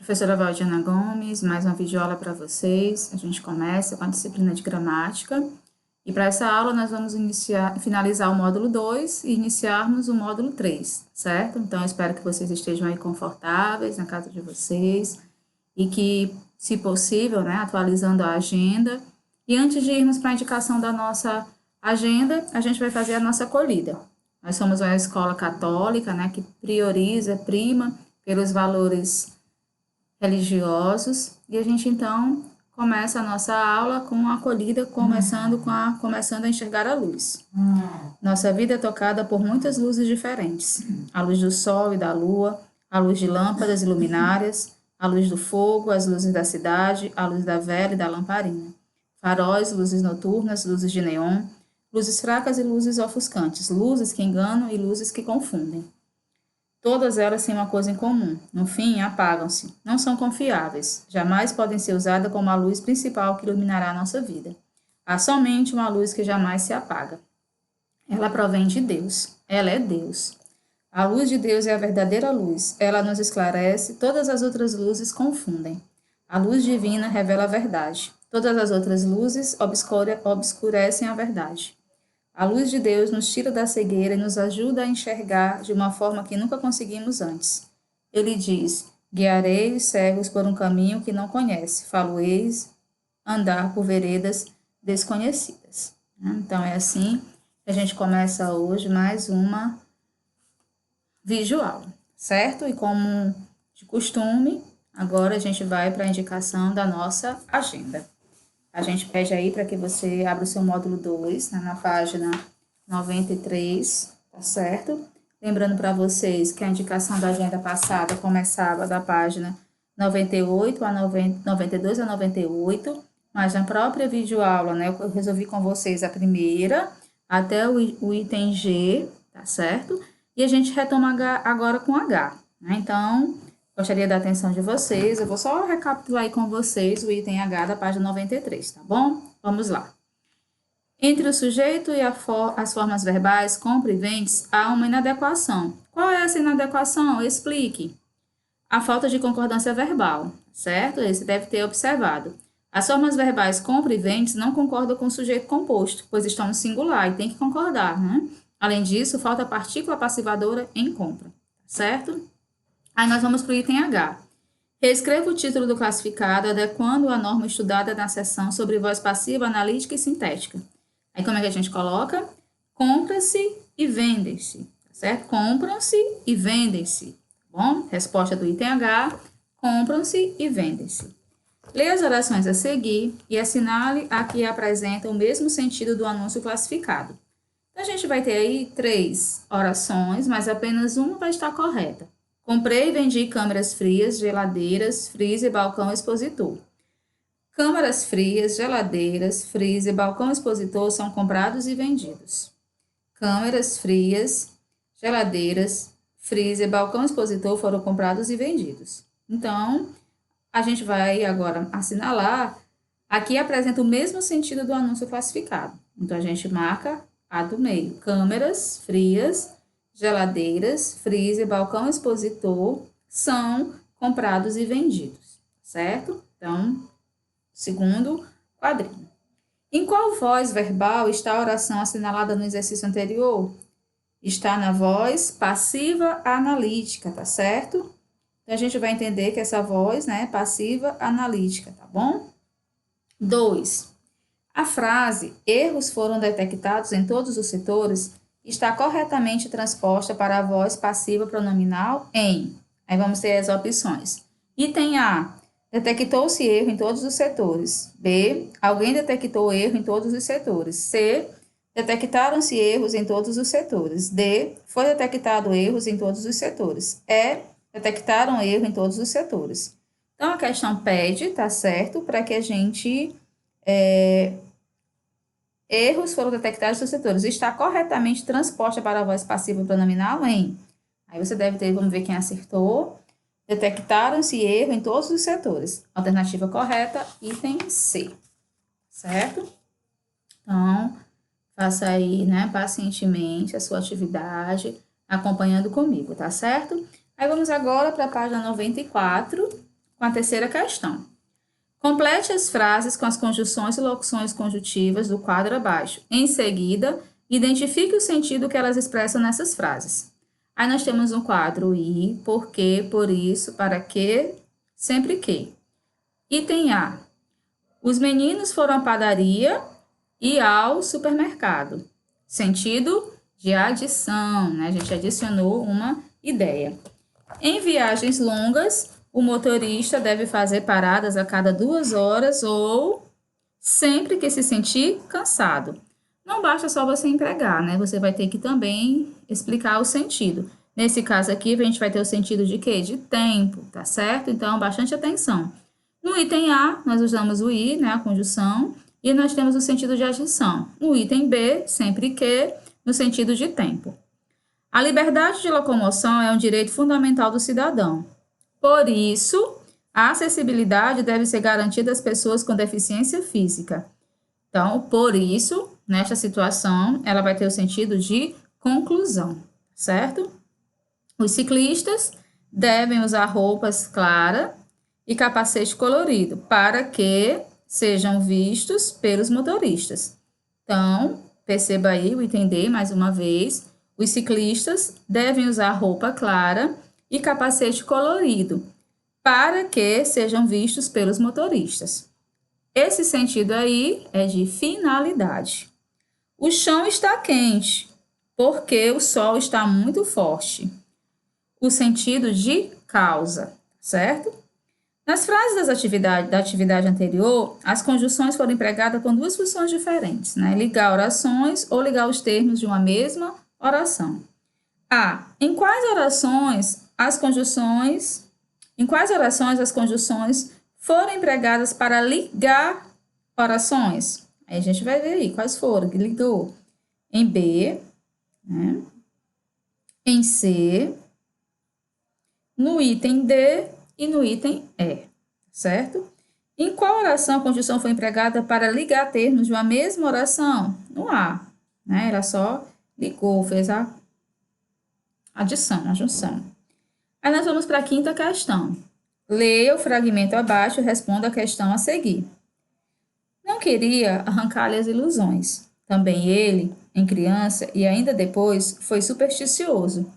Professora Valdiana Gomes, mais uma videoaula para vocês. A gente começa com a disciplina de gramática. E para essa aula nós vamos finalizar o módulo 2 e iniciarmos o módulo 3, certo? Então, eu espero que vocês estejam aí confortáveis na casa de vocês e que, se possível, né, atualizando a agenda. E antes de irmos para a indicação da nossa agenda, a gente vai fazer a nossa acolhida. Nós somos uma escola católica, né, que prima pelos valores religiosos, e a gente então começa a nossa aula com a acolhida, começando a enxergar a luz. Nossa vida é tocada por muitas luzes diferentes: a luz do sol e da lua, a luz de lâmpadas e luminárias, a luz do fogo, as luzes da cidade, a luz da vela e da lamparina, faróis, luzes noturnas, luzes de neon, luzes fracas e luzes ofuscantes, luzes que enganam e luzes que confundem. Todas elas têm uma coisa em comum: no fim, apagam-se. Não são confiáveis. Jamais podem ser usadas como a luz principal que iluminará a nossa vida. Há somente uma luz que jamais se apaga. Ela provém de Deus. Ela é Deus. A luz de Deus é a verdadeira luz. Ela nos esclarece, todas as outras luzes confundem. A luz divina revela a verdade. Todas as outras luzes obscurecem a verdade. A luz de Deus nos tira da cegueira e nos ajuda a enxergar de uma forma que nunca conseguimos antes. Ele diz: guiarei os cegos por um caminho que não conhece, falo-eis andar por veredas desconhecidas. Então, é assim que a gente começa hoje mais uma videoaula, certo? E como de costume, agora a gente vai para a indicação da nossa agenda. A gente pede aí para que você abra o seu módulo 2, né, na página 93, tá certo? Lembrando para vocês que a indicação da agenda passada começava da página 98 a 92 a 98, mas na própria videoaula, né, eu resolvi com vocês a primeira até o item G, tá certo? E a gente retoma agora com H, né? Então, gostaria da atenção de vocês. Eu vou só recapitular aí com vocês o item H da página 93, tá bom? Vamos lá. Entre o sujeito e as formas verbais compra e vende, há uma inadequação. Qual é essa inadequação? Explique. A falta de concordância verbal, certo? Esse deve ter observado. As formas verbais compra e vende não concordam com o sujeito composto, pois estão no singular e tem que concordar, né? Além disso, falta a partícula passivadora em compra, certo? Aí nós vamos para o item H. Reescreva o título do classificado adequando a norma estudada na seção sobre voz passiva, analítica e sintética. Aí como é que a gente coloca? Compra-se e vendem-se, certo? Compram-se e vendem-se, tá bom? Resposta do item H: compram-se e vendem-se. Leia as orações a seguir e assinale a que apresentam o mesmo sentido do anúncio classificado. Então, a gente vai ter aí 3 orações, mas apenas uma vai estar correta. Comprei e vendi câmeras frias, geladeiras, freezer, balcão, expositor. Câmaras frias, geladeiras, freezer, balcão, expositor são comprados e vendidos. Câmeras frias, geladeiras, freezer, balcão, expositor foram comprados e vendidos. Então, a gente vai agora assinalar. Aqui apresenta o mesmo sentido do anúncio classificado. Então, a gente marca a do meio. Câmeras frias, geladeiras, freezer, balcão expositor são comprados e vendidos, certo? Então, segundo quadrinho. Em qual voz verbal está a oração assinalada no exercício anterior? Está na voz passiva analítica, tá certo? Então, a gente vai entender que essa voz, né, passiva analítica, tá bom? 2. A frase erros foram detectados em todos os setores está corretamente transposta para a voz passiva pronominal em. Aí vamos ter as opções. Item A. Detectou-se erro em todos os setores. B. Alguém detectou erro em todos os setores. C. Detectaram-se erros em todos os setores. D. Foi detectado erros em todos os setores. E. Detectaram erro em todos os setores. Então, a questão pede, tá certo, para que a gente... erros foram detectados nos setores. Está corretamente transposta para a voz passiva pronominal em. Aí você deve ter, vamos ver quem acertou. Detectaram-se erro em todos os setores. Alternativa correta, item C. Certo? Então, faça aí, né, pacientemente a sua atividade, acompanhando comigo, tá certo? Aí vamos agora para a página 94, com a terceira questão. Complete as frases com as conjunções e locuções conjuntivas do quadro abaixo. Em seguida, identifique o sentido que elas expressam nessas frases. Aí nós temos um quadro I, porque, por isso, para que, sempre que. Item A. Os meninos foram à padaria e ao supermercado. Sentido de adição, né? A gente adicionou uma ideia. Em viagens longas, o motorista deve fazer paradas a cada 2 horas ou sempre que se sentir cansado. Não basta só você empregar, né? Você vai ter que também explicar o sentido. Nesse caso aqui, a gente vai ter o sentido de quê? De tempo, tá certo? Então, bastante atenção. No item A, nós usamos o I, né? A conjunção, e nós temos o sentido de adição. No item B, sempre que, no sentido de tempo. A liberdade de locomoção é um direito fundamental do cidadão. Por isso, a acessibilidade deve ser garantida às pessoas com deficiência física. Então, por isso, nesta situação, ela vai ter o sentido de conclusão, certo? Os ciclistas devem usar roupas claras e capacete colorido para que sejam vistos pelos motoristas. Então, perceba aí o item D mais uma vez. Os ciclistas devem usar roupa clara e capacete colorido para que sejam vistos pelos motoristas. Esse sentido aí é de finalidade. O chão está quente porque o sol está muito forte. O sentido de causa, certo? Nas frases da atividade anterior, as conjunções foram empregadas com 2 funções diferentes, né? Ligar orações ou ligar os termos de uma mesma oração. A. Em quais orações as conjunções foram empregadas para ligar orações? Aí a gente vai ver aí quais foram que ligou. Em B, né? Em C, no item D e no item E, certo? Em qual oração a conjunção foi empregada para ligar termos de uma mesma oração? No A, né? Ela só ligou, fez a adição, a junção. Aí nós vamos para a quinta questão. Leia o fragmento abaixo e responda a questão a seguir. Não queria arrancar-lhe as ilusões. Também ele, em criança e ainda depois, foi supersticioso.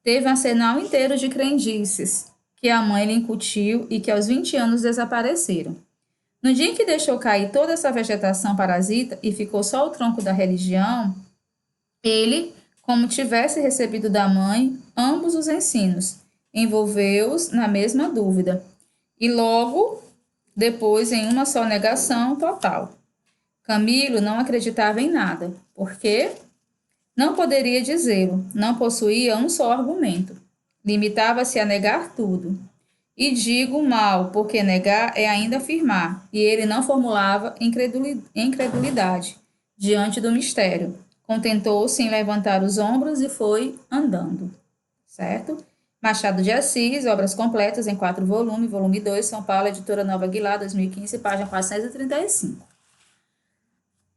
Teve um arsenal inteiro de crendices que a mãe lhe incutiu e que aos 20 anos desapareceram. No dia em que deixou cair toda essa vegetação parasita e ficou só o tronco da religião, ele, como tivesse recebido da mãe ambos os ensinos, envolveu-os na mesma dúvida, e logo depois em uma só negação total. Camilo não acreditava em nada, porque não poderia dizê-lo, não possuía um só argumento. Limitava-se a negar tudo. E digo mal, porque negar é ainda afirmar, e ele não formulava incredulidade diante do mistério. Contentou-se em levantar os ombros e foi andando. Certo? Machado de Assis, obras completas em 4 volumes, volume 2, São Paulo, editora Nova Aguilar, 2015, página 435.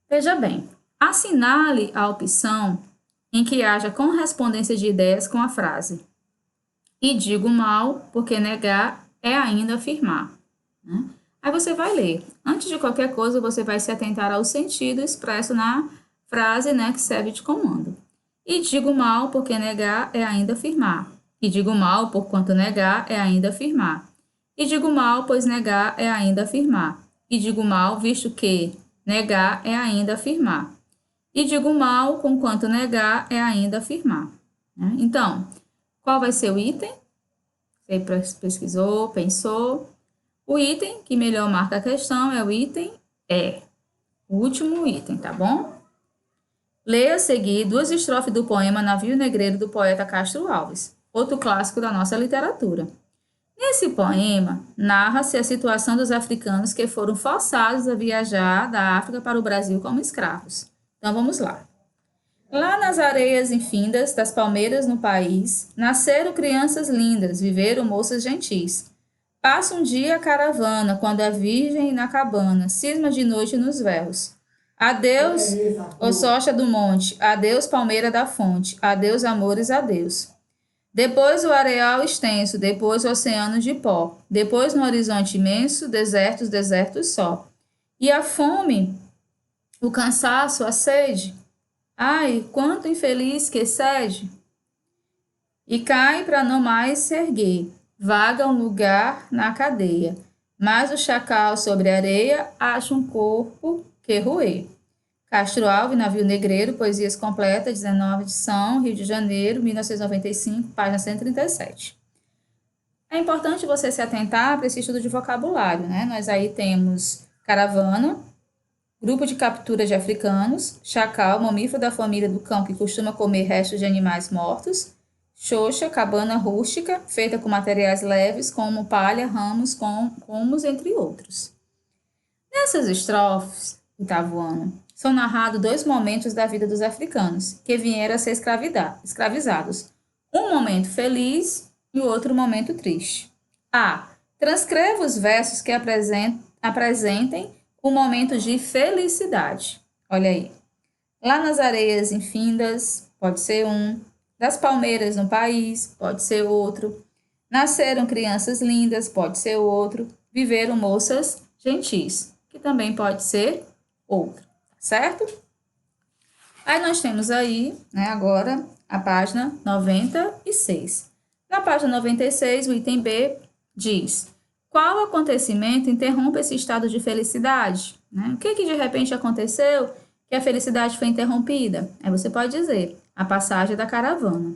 Veja bem, assinale a opção em que haja correspondência de ideias com a frase. E digo mal, porque negar é ainda afirmar. Né? Aí você vai ler. Antes de qualquer coisa, você vai se atentar ao sentido expresso na frase, né, que serve de comando. E digo mal, porque negar é ainda afirmar. E digo mal, porquanto negar é ainda afirmar. E digo mal, pois negar é ainda afirmar. E digo mal, visto que negar é ainda afirmar. E digo mal, conquanto negar é ainda afirmar. Né? Então, qual vai ser o item? Você pesquisou, pensou. O item que melhor marca a questão é o item E. O último item, tá bom? Leia a seguir 2 estrofes do poema Navio Negreiro, do poeta Castro Alves, outro clássico da nossa literatura. Nesse poema, narra-se a situação dos africanos que foram forçados a viajar da África para o Brasil como escravos. Então, vamos lá. Lá nas areias infindas das palmeiras no país, nasceram crianças lindas, viveram moças gentis. Passa um dia a caravana, quando a virgem na cabana cisma de noite nos véus. Adeus, ó socha do monte, adeus, palmeira da fonte, adeus, amores, adeus. Depois o areal extenso, depois o oceano de pó, depois no horizonte imenso, desertos, desertos só. E a fome, o cansaço, a sede. Ai, quanto infeliz que excede! E cai para não mais se erguer, vaga um lugar na cadeia. Mas o chacal sobre a areia acha um corpo que roer. Castro Alves, Navio Negreiro, Poesias Completas, 19 edição, Rio de Janeiro, 1995, página 137. É importante você se atentar para esse estudo de vocabulário, né? Nós aí temos caravana, grupo de captura de africanos, chacal, mamífero da família do cão que costuma comer restos de animais mortos, xoxa, cabana rústica, feita com materiais leves como palha, ramos, comos, entre outros. Nessas estrofes, oitavo ano, são narrados 2 momentos da vida dos africanos, que vieram a ser escravizados. Um momento feliz e o outro momento triste. A. Transcreva os versos que apresentem o momento de felicidade. Olha aí. Lá nas areias infindas, pode ser um. Das palmeiras no país, pode ser outro. Nasceram crianças lindas, pode ser outro. Viveram moças gentis, que também pode ser outro, certo? Aí nós temos aí, né, agora a página 96. Na página 96, o item B diz: qual acontecimento interrompe esse estado de felicidade? Né? O que de repente aconteceu que a felicidade foi interrompida? Aí você pode dizer: a passagem da caravana.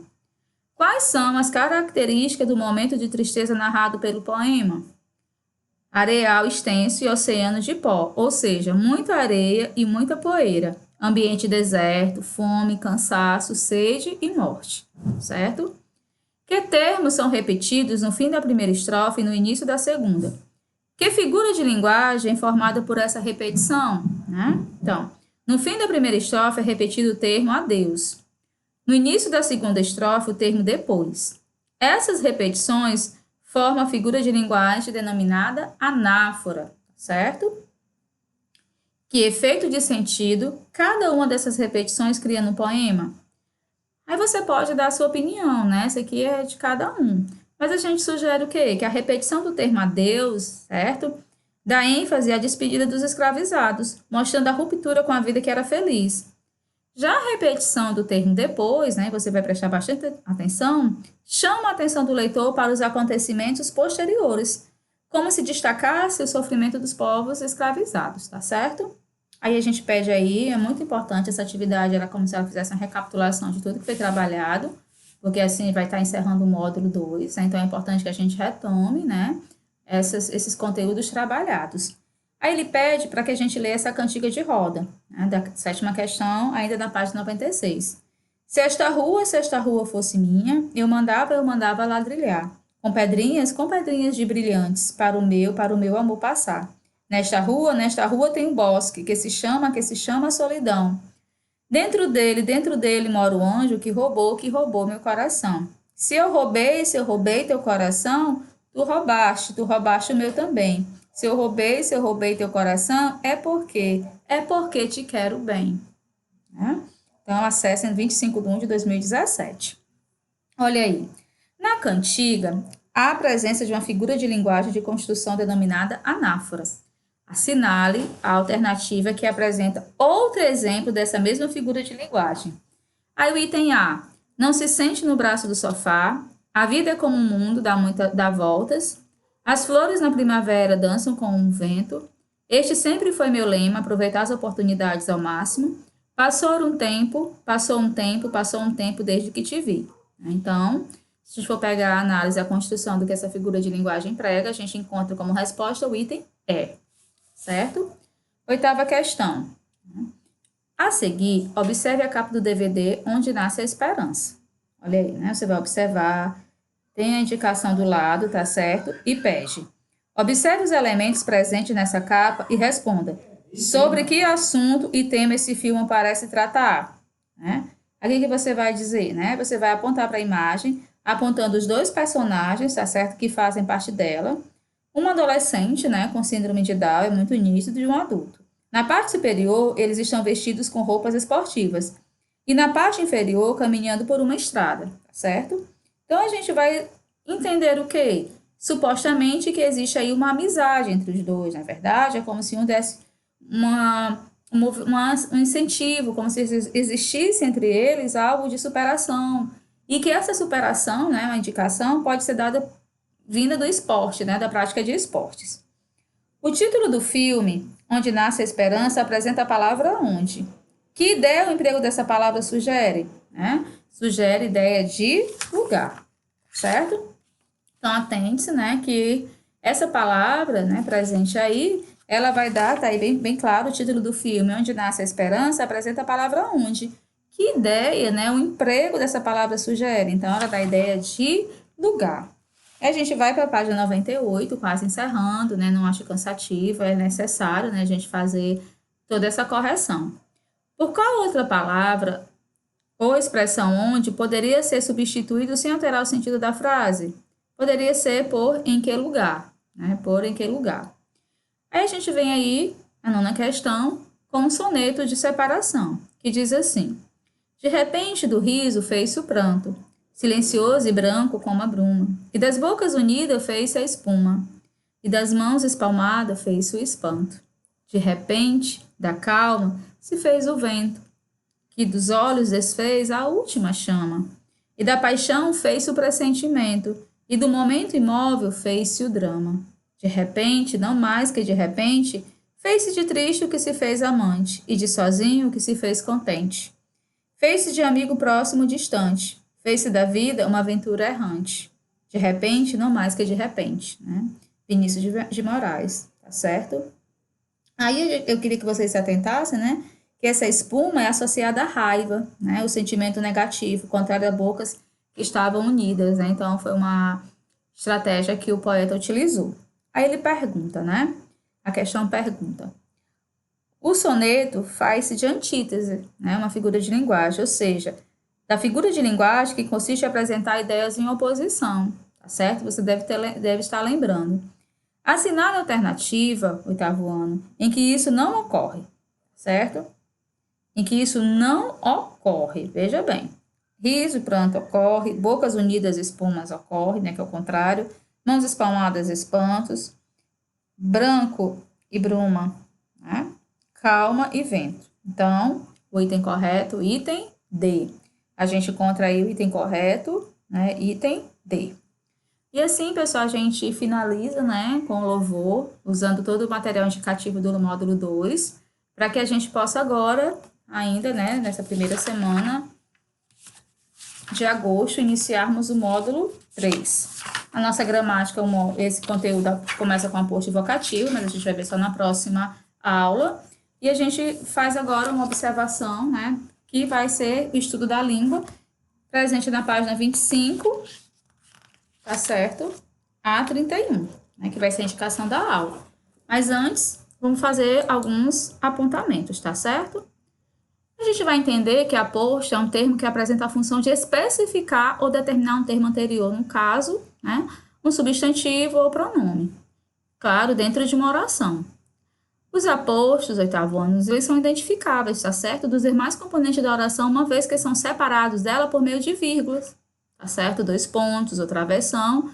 Quais são as características do momento de tristeza narrado pelo poema? Areal extenso e oceanos de pó, ou seja, muita areia e muita poeira. Ambiente deserto, fome, cansaço, sede e morte, certo? Que termos são repetidos no fim da primeira estrofe e no início da segunda? Que figura de linguagem é formada por essa repetição? Né? Então, no fim da primeira estrofe é repetido o termo adeus. No início da segunda estrofe, o termo depois. Essas repetições formam a figura de linguagem denominada anáfora, certo? Que efeito de sentido cada uma dessas repetições cria no poema? Aí você pode dar a sua opinião, né? Isso aqui é de cada um. Mas a gente sugere o quê? Que a repetição do termo adeus, certo? Dá ênfase à despedida dos escravizados, mostrando a ruptura com a vida que era feliz. Já a repetição do termo depois, né, você vai prestar bastante atenção, chama a atenção do leitor para os acontecimentos posteriores, como se destacasse o sofrimento dos povos escravizados, tá certo? Aí a gente pede aí, é muito importante essa atividade, era como se ela fizesse uma recapitulação de tudo que foi trabalhado, porque assim vai estar encerrando o módulo 2, né, então é importante que a gente retome, né, esses conteúdos trabalhados. Aí ele pede para que a gente leia essa cantiga de roda, né, da 7ª questão, ainda na página 96. Se esta rua fosse minha, eu mandava ladrilhar, com pedrinhas de brilhantes, para o meu amor passar. Nesta rua tem um bosque, que se chama solidão. Dentro dele mora o anjo que roubou meu coração. Se eu roubei teu coração, tu roubaste o meu também. Se eu roubei teu coração, é porque te quero bem. Né? Então, acessem 25 de 1 de 2017. Olha aí. Na cantiga, há a presença de uma figura de linguagem de construção denominada anáfora. Assinale a alternativa que apresenta outro exemplo dessa mesma figura de linguagem. Aí o item A. Não se sente no braço do sofá. A vida é como um mundo, dá voltas. As flores na primavera dançam com o vento. Este sempre foi meu lema, aproveitar as oportunidades ao máximo. Passou um tempo desde que te vi. Então, se a gente for pegar a análise, a construção do que essa figura de linguagem prega, a gente encontra como resposta o item E, certo? 8ª questão. A seguir, observe a capa do DVD Onde Nasce a Esperança. Olha aí, né? Você vai observar, tem a indicação do lado, tá certo? E pede. Observe os elementos presentes nessa capa e responda. Sobre que assunto e tema esse filme parece tratar? Né? Aqui que você vai dizer, né? Você vai apontar para a imagem, apontando os 2 personagens, tá certo? Que fazem parte dela. Um adolescente, né? Com síndrome de Down, é muito nítido, e um adulto. Na parte superior, eles estão vestidos com roupas esportivas. E na parte inferior, caminhando por uma estrada, certo? Então, a gente vai entender o quê? Supostamente que existe aí uma amizade entre os dois, na verdade, é como se um desse um incentivo, como se existisse entre eles algo de superação. E que essa superação, né, uma indicação, pode ser dada vinda do esporte, né, da prática de esportes. O título do filme, Onde Nasce a Esperança, apresenta a palavra onde. Que ideia o emprego dessa palavra sugere? Né? Sugere ideia de lugar, certo? Então, atente-se, né, que essa palavra, né, presente aí, ela vai dar, tá aí bem claro, o título do filme, Onde Nasce a Esperança, apresenta a palavra onde. Que ideia, né, o emprego dessa palavra sugere? Então, ela dá a ideia de lugar. A gente vai para a página 98, quase encerrando, né, não acho cansativo, é necessário, né, a gente fazer toda essa correção. Por qual outra palavra ou expressão onde poderia ser substituído sem alterar o sentido da frase? Poderia ser por em que lugar, né? Por em que lugar. Aí a gente vem aí, a nona questão, com um soneto de separação, que diz assim: De repente do riso fez-se o pranto, silencioso e branco como a bruma, e das bocas unidas fez-se a espuma, e das mãos espalmadas fez-se o espanto. De repente, da calma, se fez o vento, que dos olhos desfez a última chama, e da paixão fez-se o pressentimento, e do momento imóvel fez-se o drama. De repente, não mais que de repente, fez-se de triste o que se fez amante, e de sozinho o que se fez contente. Fez-se de amigo próximo distante, fez-se da vida uma aventura errante. De repente, não mais que de repente, né? Vinícius de Moraes, tá certo? Aí eu queria que vocês se atentassem, né? Que essa espuma é associada à raiva, né? O sentimento negativo, contrário a bocas que estavam unidas, né? Então, foi uma estratégia que o poeta utilizou. Aí ele pergunta, né? A questão pergunta: o soneto faz-se de antítese, né? Uma figura de linguagem, ou seja, da figura de linguagem que consiste em apresentar ideias em oposição, tá certo? Você deve estar lembrando. Assinale a alternativa, oitavo ano, em que isso não ocorre, certo? Em que isso não ocorre, veja bem. Riso e pranto ocorre, bocas unidas espumas ocorre, né, que é o contrário, mãos espalmadas espantos, branco e bruma, né? Calma e vento. Então, o item correto, item D. A gente encontra aí o item correto, né, item D. E assim, pessoal, a gente finaliza, né, com louvor, usando todo o material indicativo do módulo 2, para que a gente possa agora, ainda, né, nessa primeira semana de agosto, iniciarmos o módulo 3. A nossa gramática, esse conteúdo começa com aposto vocativo, mas a gente vai ver só na próxima aula. E a gente faz agora uma observação, né, que vai ser o estudo da língua, presente na página 25, tá certo? A 31, né, que vai ser a indicação da aula. Mas antes, vamos fazer alguns apontamentos, tá certo? A gente vai entender que aposto é um termo que apresenta a função de especificar ou determinar um termo anterior, no caso, né, um substantivo ou pronome. Claro, dentro de uma oração. Os apostos, oitavo anos, eles são identificáveis, tá certo? Dos demais componentes da oração, uma vez que são separados dela por meio de vírgulas, tá certo? 2 pontos ou travessão.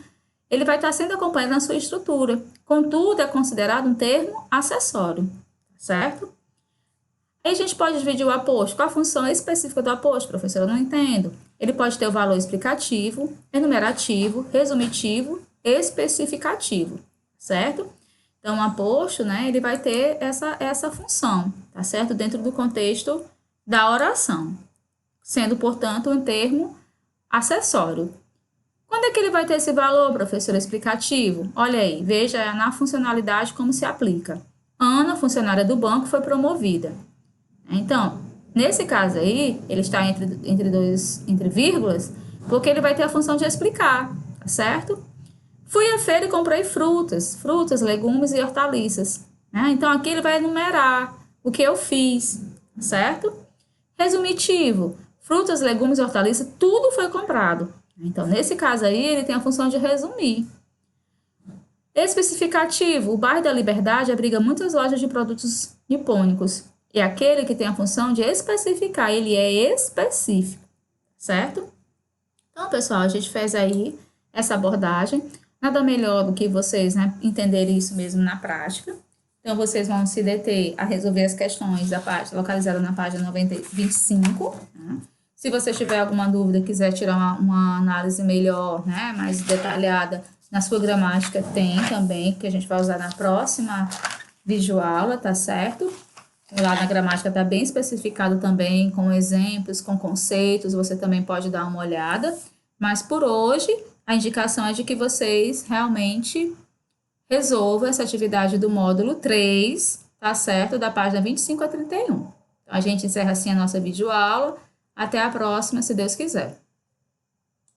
Ele vai estar sendo acompanhado na sua estrutura. Contudo, é considerado um termo acessório, certo? Aí a gente pode dividir o aposto. Qual a função específica do aposto, professora? Eu não entendo. Ele pode ter o valor explicativo, enumerativo, resumitivo e especificativo, certo? Então, o aposto, né, ele vai ter essa função, tá certo? Dentro do contexto da oração, sendo, portanto, um termo acessório. Quando é que ele vai ter esse valor, professor explicativo? Olha aí, veja na funcionalidade como se aplica. Ana, funcionária do banco, foi promovida. Então, nesse caso aí, ele está entre vírgulas, porque ele vai ter a função de explicar, tá certo? Fui à feira e comprei frutas, legumes e hortaliças, né? Então, aqui ele vai enumerar o que eu fiz, certo? Resumitivo, frutas, legumes e hortaliças, tudo foi comprado. Então, nesse caso aí, ele tem a função de resumir. Especificativo, o bairro da Liberdade abriga muitas lojas de produtos nipônicos. É aquele que tem a função de especificar, ele é específico, certo? Então, pessoal, a gente fez aí essa abordagem. Nada melhor do que vocês, né, entenderem isso mesmo na prática. Então, vocês vão se deter a resolver as questões da página, localizada na página 25. Né? Se você tiver alguma dúvida, quiser tirar uma análise melhor, né, mais detalhada na sua gramática, tem também, que a gente vai usar na próxima videoaula, tá certo? Lá na gramática está bem especificado também, com exemplos, com conceitos, você também pode dar uma olhada. Mas por hoje, a indicação é de que vocês realmente resolvam essa atividade do módulo 3, tá certo? Da página 25 a 31. Então, a gente encerra assim a nossa videoaula. Até a próxima, se Deus quiser.